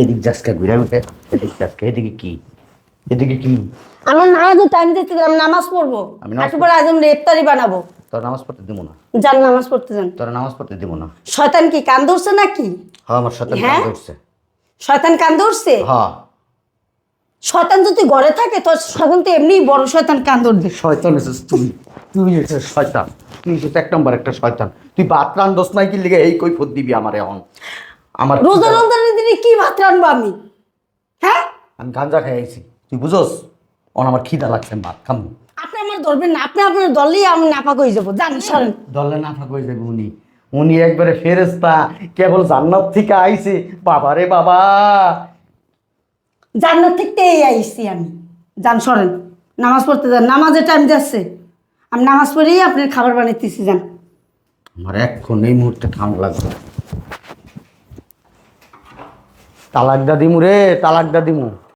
এদিক যাসকা ঘুরে উঠে এদিক যাসকা এদিকে কি এদিকে কি আমার নামাজও টাইম দিতে আমি নামাজ পড়বো আমি নামাজ একটু পরে আজ আমরা ইফতারি বানাবো। তোর নামাজ পড়তে দিব না যান নামাজ পড়তে যান। তোর নামাজ পড়তে দিব না। শয়তান কি কান ধরছে নাকি? হ্যাঁ আমার সাথে হ্যাঁ? ধরছে। শয়তান কান ধরছে? হ্যাঁ শয়তান যদি ঘরে থাকে তো শয়তান তো এমনিই বড় শয়তান কান ধরবে। শয়তান এসেছিস তুই তুই এসেছিস শয়তান তুই এসেছিস এক নম্বর একটা শয়তান তুই ভাত রান্ধস নাই কি লিগে এই কৈফত দিবি আমার এখন আমার রোজা রমজানের দিনে কি ভাত রানবো আমি? হ্যাঁ আমি গাঞ্জা খাই আইছি তুই বুঝোস অন আমার খিদা লাগছে আমি ভাত খাবো। আপনি আমার ধরবেন না, আপনি আপনার দলেই আমি নাপাক হয়ে যাবো। যান সরেন। দলে না ফাঁক হয়ে যাবে উনি উনি একবারে ফেরেস্তা কেবল জান্নাত থেকে আইছে বাবা রে বাবা। জান্নাত থেকে আইসি আমি। যান সরেন, নামাজ পড়তে যান, নামাজের টাইম যাচ্ছে। আমি নামাজ পড়েই আপনার খাবার বানাইতেছি। যান। আমার এখন এই মুহূর্তে খাওয়া লাগবে। তালাক দা দিমু রে তালাক দা দিমু।